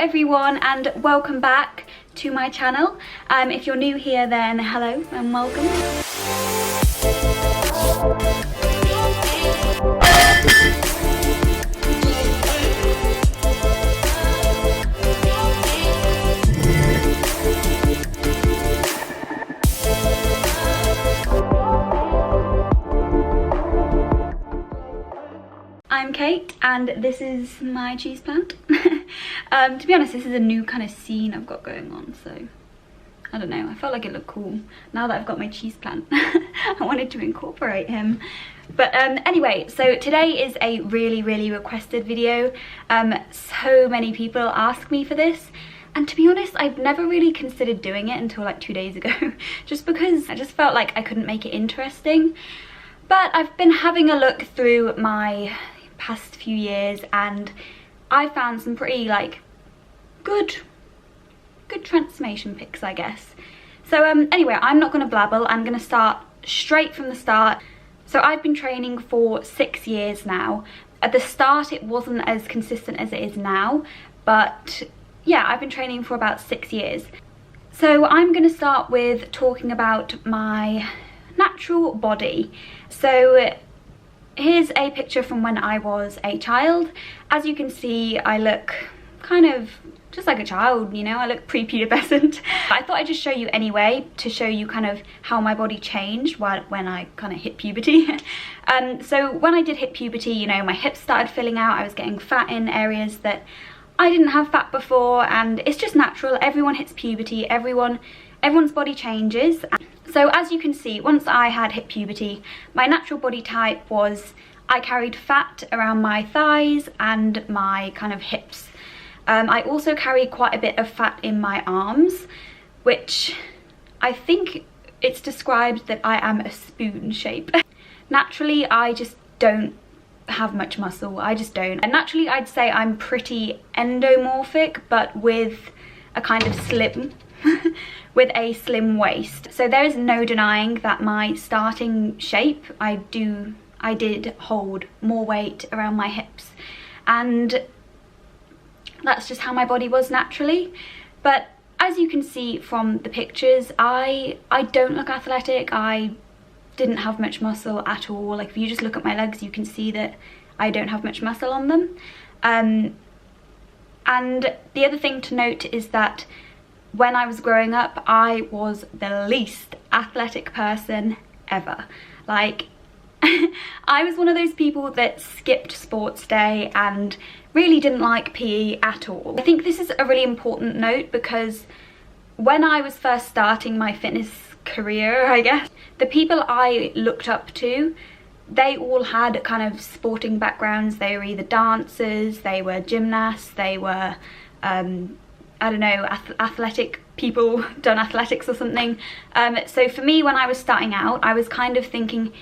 everyone and welcome back to my channel. If you're new here, then hello and welcome. I'm Kate and this is my cheese plant. To be honest, this is a new kind of scene I've got going on, so I don't know, I felt like it looked cool now that I've got my cheese plant. I wanted to incorporate him. But anyway, so today is a really requested video. So many people ask me for this, and to be honest, I've never really considered doing it until like 2 days ago, just because I just felt like I couldn't make it interesting. But I've been having a look through my past few years and I found some pretty like good transformation pics, I guess. So anyway, I'm not going to blabble, I'm going to start straight from the start. So I've been training for 6 years now. At the start it wasn't as consistent as it is now, but yeah, I've been training for about 6 years. So I'm going to start with talking about my natural body. So here's a picture from when I was a child. As you can see, I look kind of just like a child, you know, I look pre-pubescent. I thought I'd just show you anyway, to show you kind of how my body changed when I kind of hit puberty. So when I did hit puberty, you know, my hips started filling out, I was getting fat in areas that I didn't have fat before, and it's just natural. Everyone hits puberty, everyone's body changes. So as you can see, once I had hit puberty, my natural body type was I carried fat around my thighs and my kind of hips. I also carried quite a bit of fat in my arms, which I think it's described that I am a spoon shape. Naturally, I just don't have much muscle, I just don't. And naturally, I'd say I'm pretty endomorphic, but with a kind of slim with a slim waist. So there is no denying that my starting shape, I did hold more weight around my hips, and that's just how my body was naturally. But as you can see from the pictures, I don't look athletic. I didn't have much muscle at all. Like if you just look at my legs, you can see that I don't have much muscle on them. And the other thing to note is that when I was growing up, I was the least athletic person ever. Like, I was one of those people that skipped sports day and really didn't like PE at all. I think this is a really important note because when I was first starting my fitness career, I guess, the people I looked up to, they all had kind of sporting backgrounds. They were either dancers, they were gymnasts, they were I don't know, athletic people, done athletics or something. So for me, when I was starting out, I was kind of thinking,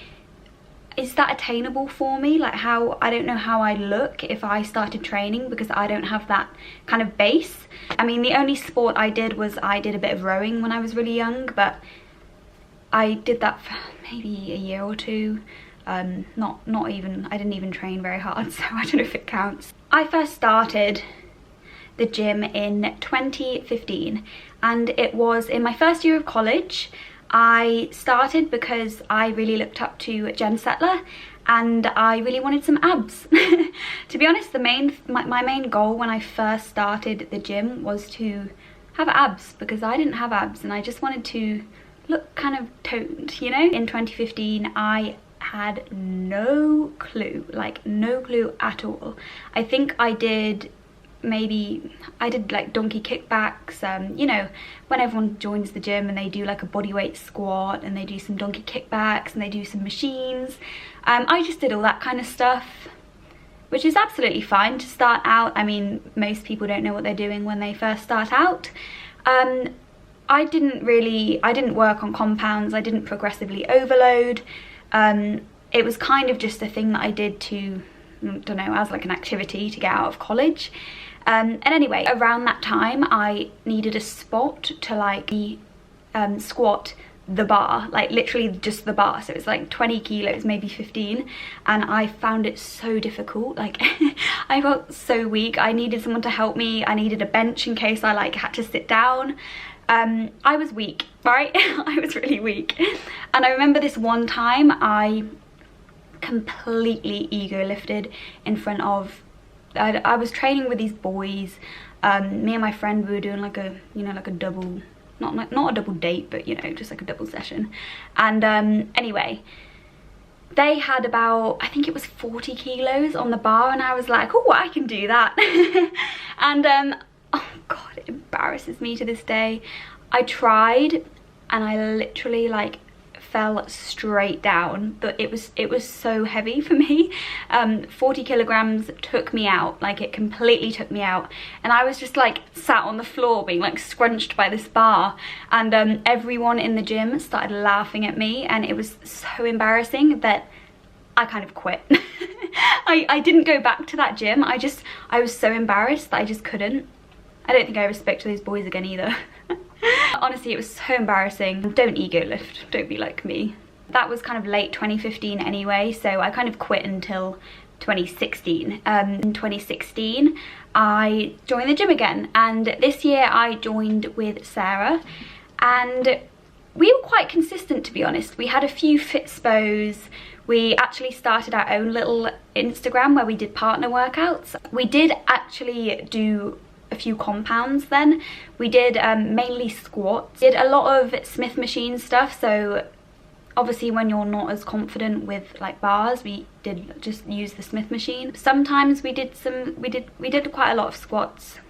is that attainable for me? Like I don't know how I'd look if I started training because I don't have that kind of base. I mean, the only sport I did was I did a bit of rowing when I was really young, but I did that for maybe a year or two. Not even, I didn't even train very hard, so I don't know if it counts. I first started the gym in 2015 and it was in my first year of college. I started because I really looked up to Jen Settler and I really wanted some abs. To be honest, my main goal when I first started the gym was to have abs, because I didn't have abs and I just wanted to look kind of toned, you know? In 2015 I had no clue, like no clue at all. I think I did like donkey kickbacks, you know, when everyone joins the gym and they do like a bodyweight squat and they do some donkey kickbacks and they do some machines. I just did all that kind of stuff, which is absolutely fine to start out. I mean, most people don't know what they're doing when they first start out. I didn't work on compounds, I didn't progressively overload. It was kind of just a thing that I did to, I don't know, as like an activity to get out of college. And anyway, around that time I needed a spot to like squat the bar, like literally just the bar. So it's like 20 kilos, maybe 15, and I found it so difficult. Like I felt so weak. I needed someone to help me. I needed a bench in case I like had to sit down. I was weak, right? I was really weak. And I remember this one time I completely ego lifted in front of, I was training with these boys. Me and my friend, we were doing like a, you know, like a double, not a double date, but you know, just like a double session. And anyway, they had about, I think it was 40 kilos on the bar, and I was like, oh, I can do that. And oh god, it embarrasses me to this day. I tried and I literally like fell straight down, but it was so heavy for me. 40 kilograms took me out, like it completely took me out, and I was just like sat on the floor being like scrunched by this bar, and everyone in the gym started laughing at me, and it was so embarrassing that I kind of quit. I didn't go back to that gym. I was so embarrassed that I just couldn't. I don't think I respect those boys again either. Honestly, it was so embarrassing. Don't ego lift, don't be like me. That was kind of late 2015 anyway, so I kind of quit until 2016. In 2016, I joined the gym again, and this year I joined with Sarah, and we were quite consistent, to be honest. We had a few Fitspos. We actually started our own little Instagram where we did partner workouts. We did actually do a few compounds then. We did mainly squats. Did a lot of Smith machine stuff, so obviously when you're not as confident with like bars, we did just use the Smith machine. Sometimes we did quite a lot of squats,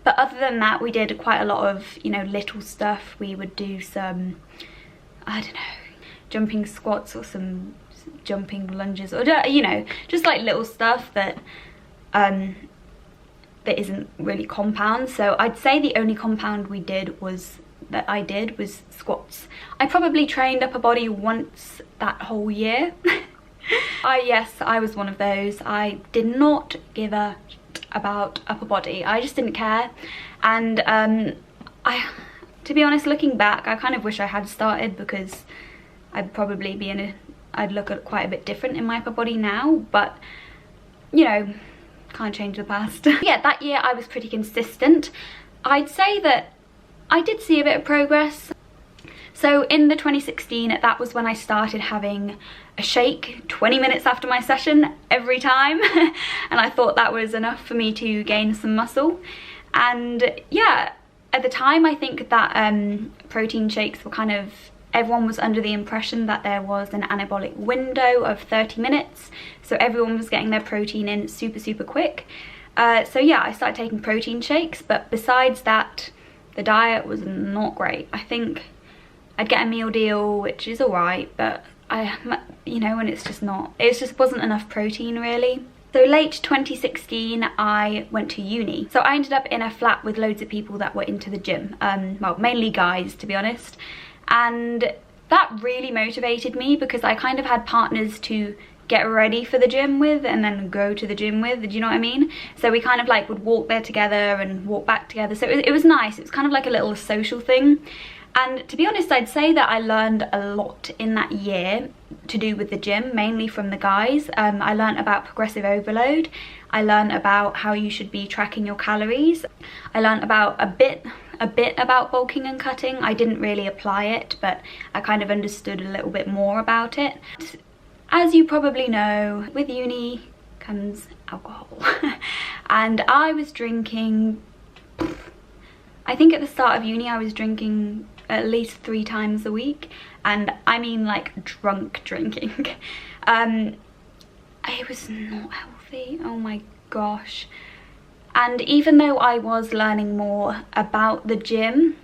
but other than that we did quite a lot of, you know, little stuff. We would do some, I don't know, jumping squats or some jumping lunges, or you know, just like little stuff that that isn't really compound. So I'd say the only compound that I did was squats. I probably trained upper body once that whole year. Yes, I was one of those. I did not give a shit about upper body. I just didn't care. And to be honest, looking back, I kind of wish I had started, because I'd probably be I'd look at quite a bit different in my upper body now, but you know, can't change the past. Yeah, that year I was pretty consistent. I'd say that I did see a bit of progress. So in the 2016, that was when I started having a shake 20 minutes after my session every time. And I thought that was enough for me to gain some muscle. And yeah, at the time I think that protein shakes were kind of, everyone was under the impression that there was an anabolic window of 30 minutes. So everyone was getting their protein in super quick. So yeah, I started taking protein shakes, but besides that, the diet was not great. I think I'd get a meal deal, which is alright, but you know, and it just wasn't enough protein really. So late 2016, I went to uni. So I ended up in a flat with loads of people that were into the gym. Well, mainly guys, to be honest. And that really motivated me, because I kind of had partners to get ready for the gym with and then go to the gym with, do you know what I mean? So we kind of like would walk there together and walk back together. So it was nice. It was kind of like a little social thing. And to be honest, I'd say that I learned a lot in that year to do with the gym, mainly from the guys. I learned about progressive overload. I learned about how you should be tracking your calories. I learned about a bit about bulking and cutting. I didn't really apply it, but I kind of understood a little bit more about it. As you probably know, with uni comes alcohol. And I was drinking, I think at the start of uni I was drinking at least 3 times a week, and I mean like drunk drinking. It was not healthy, oh my gosh. And even though I was learning more about the gym,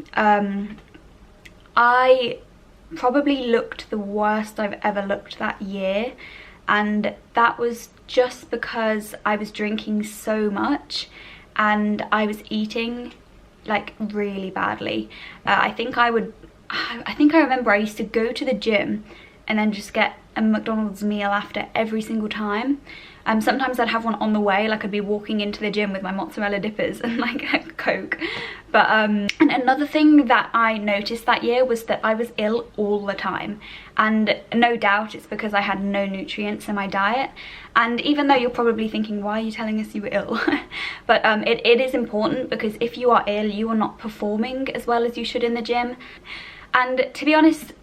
I probably looked the worst I've ever looked that year, and that was just because I was drinking so much and I was eating like really badly. I think I remember I used to go to the gym and then just get a McDonald's meal after every single time. Sometimes I'd have one on the way, like I'd be walking into the gym with my mozzarella dippers and like a Coke. But and another thing that I noticed that year was that I was ill all the time, and no doubt it's because I had no nutrients in my diet. And even though you're probably thinking, why are you telling us you were ill? But it is important, because if you are ill, you are not performing as well as you should in the gym. And to be honest,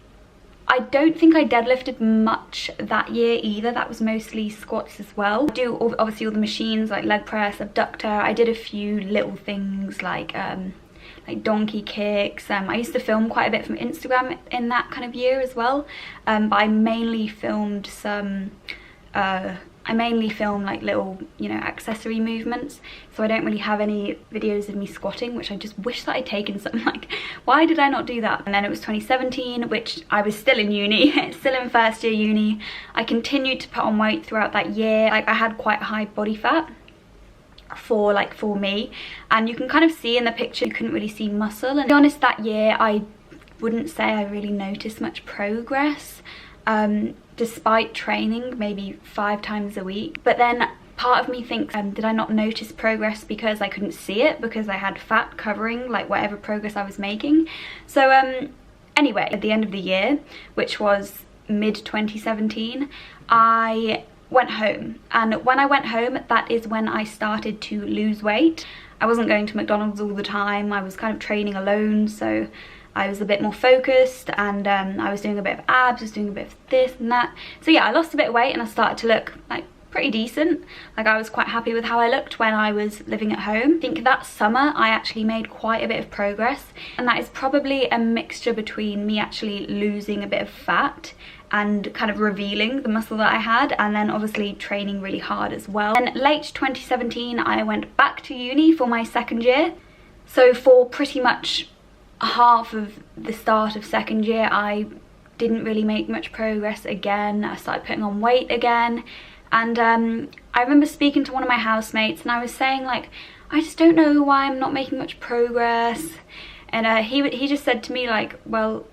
I don't think I deadlifted much that year either. That was mostly squats as well. I do obviously all the machines like leg press, abductor. I did a few little things like donkey kicks. I used to film quite a bit from Instagram in that kind of year as well. But I mainly filmed some like little, you know, accessory movements, so I don't really have any videos of me squatting, which I just wish that I'd taken some. Like, why did I not do that? And then it was 2017, which I was still in uni, still in first year uni. I continued to put on weight throughout that year. Like, I had quite high body fat for me, and you can kind of see in the picture, you couldn't really see muscle. And to be honest, that year I wouldn't say I really noticed much progress, despite training maybe 5 times a week. But then part of me thinks, did I not notice progress because I couldn't see it, because I had fat covering like whatever progress I was making? So anyway, at the end of the year, which was mid 2017, I went home. And when I went home, that is when I started to lose weight. I wasn't going to McDonald's all the time. I was kind of training alone, so I was a bit more focused, and I was doing a bit of abs, I was doing a bit of this and that. So yeah, I lost a bit of weight and I started to look like pretty decent. Like, I was quite happy with how I looked when I was living at home. I think that summer I actually made quite a bit of progress, and that is probably a mixture between me actually losing a bit of fat and kind of revealing the muscle that I had, and then obviously training really hard as well. And late 2017 I went back to uni for my second year. So for pretty much half of the start of second year, I didn't really make much progress again. I started putting on weight again, and I remember speaking to one of my housemates, and I was saying, like, I just don't know why I'm not making much progress. And he just said to me, like, well,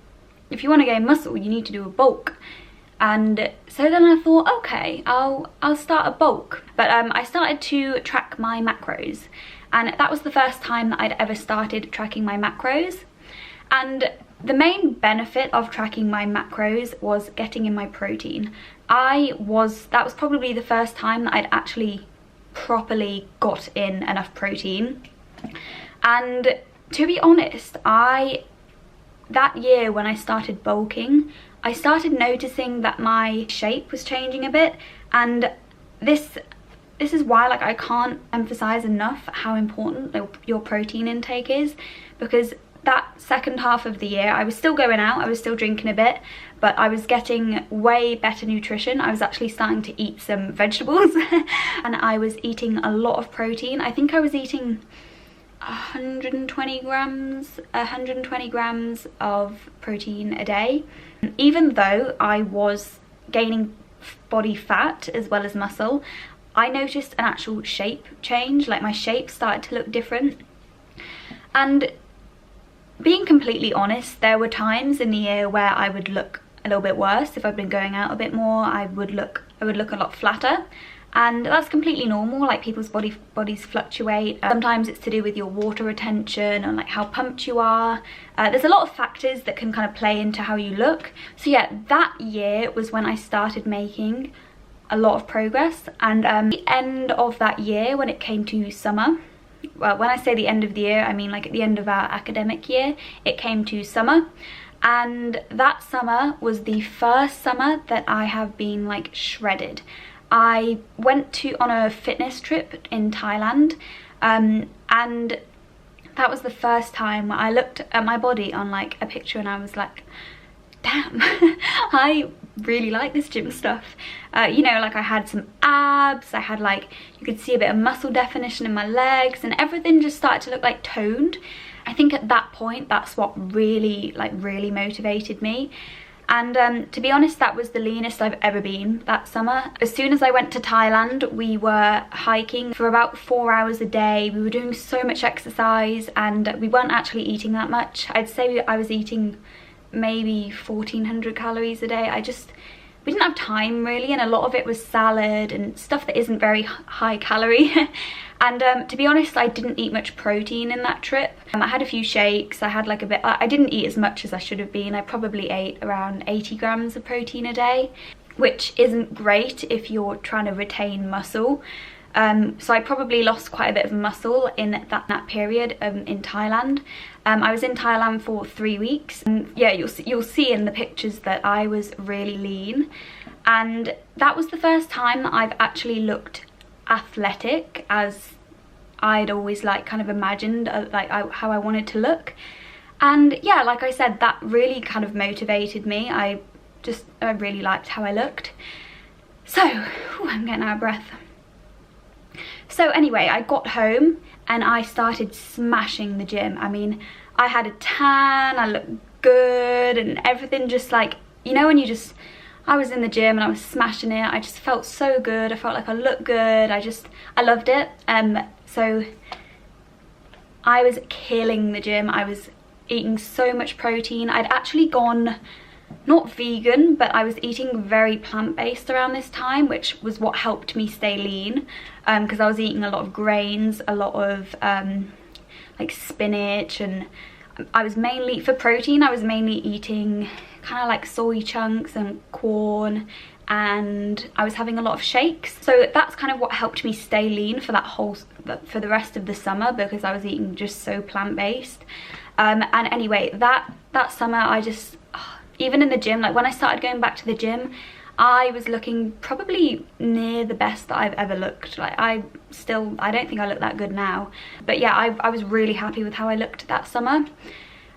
if you want to gain muscle, you need to do a bulk. And so then I thought, okay, I'll start a bulk. But I started to track my macros, and that was the first time that I'd ever started tracking my macros. And the main benefit of tracking my macros was getting in my protein. That was probably the first time that I'd actually properly got in enough protein. And to be honest, that year when I started bulking, I started noticing that my shape was changing a bit. And this is why, like, I can't emphasize enough how important your protein intake is, because that second half of the year I was still going out, I was still drinking a bit, but I was getting way better nutrition. I was actually starting to eat some vegetables and I was eating a lot of protein. I think I was eating 120 grams of protein a day. Even though I was gaining body fat as well as muscle, I noticed an actual shape change. Like, my shape started to look different. And being completely honest, there were times in the year where I would look a little bit worse. If I'd been going out a bit more, I would look a lot flatter. And that's completely normal. Like, people's bodies fluctuate. Sometimes it's to do with your water retention and like how pumped you are. There's a lot of factors that can kind of play into how you look. So yeah, that year was when I started making a lot of progress. And the end of that year, when it came to summer, well, when I say the end of the year, I mean like at the end of our academic year, it came to summer. And that summer was the first summer that I have been like shredded. I went on a fitness trip in Thailand, and that was the first time I looked at my body on like a picture and I was like, damn, I really like this gym stuff. You know, like I had some abs, I had like, you could see a bit of muscle definition in my legs, and everything just started to look like toned. I think at that point, that's what really motivated me. And to be honest, that was the leanest I've ever been that summer. As soon as I went to Thailand, we were hiking for about 4 hours a day. We were doing so much exercise and we weren't actually eating that much. I'd say I was eating maybe 1,400 calories a day. we didn't have time really, and a lot of it was salad and stuff that isn't very high calorie. And to be honest, I didn't eat much protein in that trip. I had a few shakes, I had like a bit, I didn't eat as much as I should have been. I probably ate around 80 grams of protein a day, which isn't great if you're trying to retain muscle. So I probably lost quite a bit of muscle in that period in Thailand. I was in Thailand for 3 weeks, and yeah, you'll see in the pictures that I was really lean, and that was the first time that I've actually looked athletic as I'd always like kind of imagined how I wanted to look. And yeah, like I said, that really kind of motivated me. I really liked how I looked. So I'm getting out of breath. So anyway, I got home and I started smashing the gym. I mean, I had a tan, I looked good, and everything just like, you know, when you just, I was in the gym and I was smashing it. I just felt so good. I felt like I looked good. I loved it. So I was killing the gym. I was eating so much protein. I'd actually gone, not vegan, but I was eating very plant-based around this time, which was what helped me stay lean, because I was eating a lot of grains, a lot of like spinach, and I was mainly, for protein, I was mainly eating kind of like soy chunks and corn, and I was having a lot of shakes. So that's kind of what helped me stay lean for for the rest of the summer, because I was eating just so plant-based. And anyway, that summer I just, even in the gym, like when I started going back to the gym, I was looking probably near the best that I've ever looked. Like I don't think I look that good now, but yeah, I was really happy with how I looked that summer.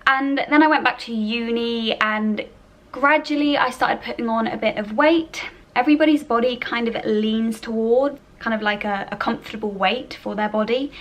And then I went back to uni, and gradually I started putting on a bit of weight. Everybody's body kind of leans toward kind of like a comfortable weight for their body,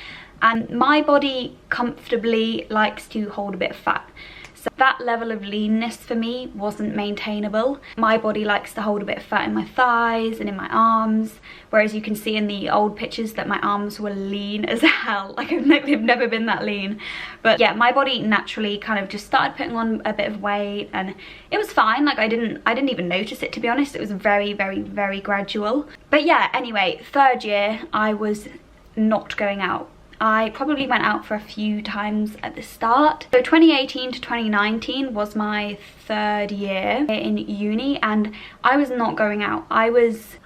and my body comfortably likes to hold a bit of fat. So that level of leanness for me wasn't maintainable. My body likes to hold a bit of fat in my thighs and in my arms, whereas you can see in the old pictures that my arms were lean as hell. Like they've never been that lean. But yeah, my body naturally kind of just started putting on a bit of weight, and it was fine. Like I didn't even notice it, to be honest. It was very, very, very gradual. But yeah, anyway, third year I was not going out. I probably went out for a few times at the start. So 2018 to 2019 was my third year in uni, and I was not going out. I was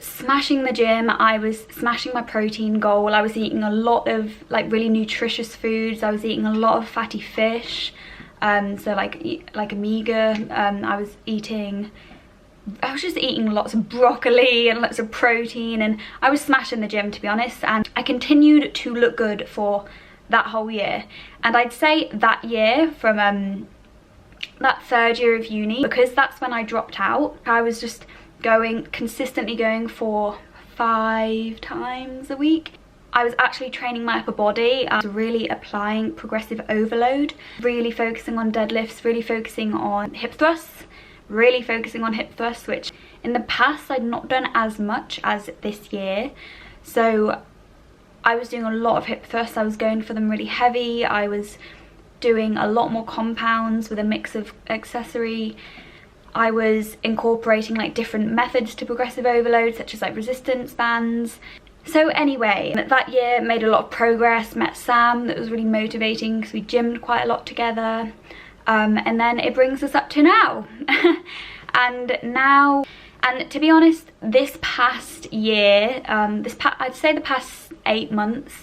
smashing the gym, I was smashing my protein goal, I was eating a lot of like really nutritious foods, I was eating a lot of fatty fish, so like omega, I was just eating lots of broccoli and lots of protein, and I was smashing the gym, to be honest. And I continued to look good for that whole year. And I'd say that year, from that third year of uni, because that's when I dropped out, I was just consistently going for 5 times a week. I was actually training my upper body. I was really applying progressive overload, really focusing on deadlifts, really focusing on hip thrusts, really focusing on hip thrusts, which in the past I'd not done as much as this year. So I was doing a lot of hip thrusts. I was going for them really heavy. I was doing a lot more compounds with a mix of accessory. I was incorporating like different methods to progressive overload, such as like resistance bands. So anyway, that year made a lot of progress, met Sam. That was really motivating because we gymmed quite a lot together. And then it brings us up to now. And to be honest, this past year, I'd say the past 8 months,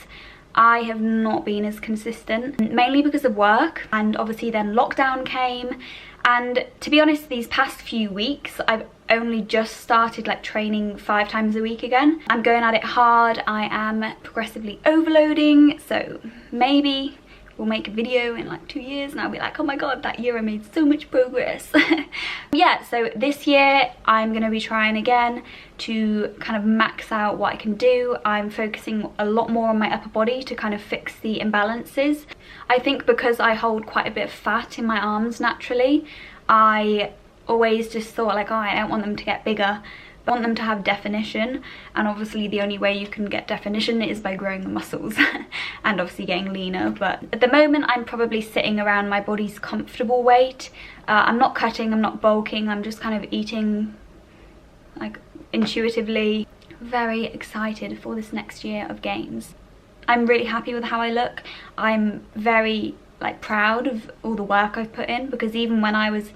I have not been as consistent, mainly because of work, and obviously then lockdown came. And to be honest, these past few weeks, I've only just started like training 5 times a week again. I'm going at it hard. I am progressively overloading, so maybe we'll make a video in like 2 years and I'll be like, oh my god, that year I made so much progress. Yeah, so this year I'm going to be trying again to kind of max out what I can do. I'm focusing a lot more on my upper body to kind of fix the imbalances. I think because I hold quite a bit of fat in my arms naturally, I always just thought like, oh, I don't want them to get bigger. I want them to have definition, and obviously the only way you can get definition is by growing the muscles and obviously getting leaner. But at the moment I'm probably sitting around my body's comfortable weight. I'm not cutting, I'm not bulking, I'm just kind of eating intuitively very excited for this next year of games. I'm really happy with how I look. I'm very proud of all the work I've put in, because even when I was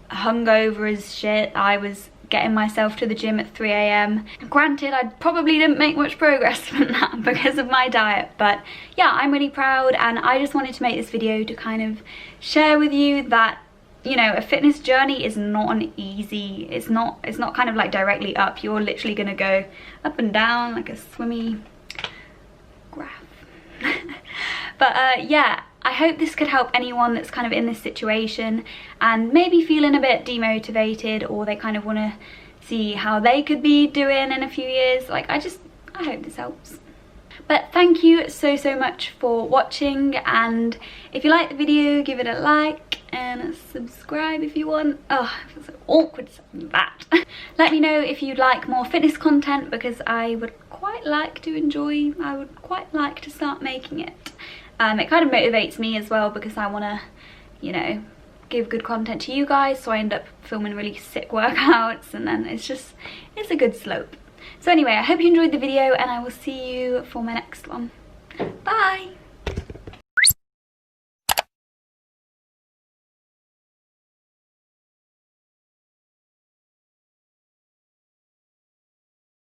hungover as shit, I was getting myself to the gym at 3 AM. Granted, I probably didn't make much progress from that because of my diet, but yeah, I'm really proud, and I just wanted to make this video to kind of share with you that, you know, a fitness journey is not an easy, it's not kind of like directly up. You're literally gonna go up and down like a swimmy graph. But yeah, I hope this could help anyone that's kind of in this situation and maybe feeling a bit demotivated, or they kind of want to see how they could be doing in a few years. Like, I hope this helps. But thank you so much for watching, and if you like the video, give it a like and subscribe if you want. Oh, I feel so awkward saying that. Let me know if you'd like more fitness content, because I would quite like to start making it. It kind of motivates me as well, because I want to, you know, give good content to you guys, so I end up filming really sick workouts, and then it's a good slope. So anyway, I hope you enjoyed the video, and I will see you for my next one. Bye!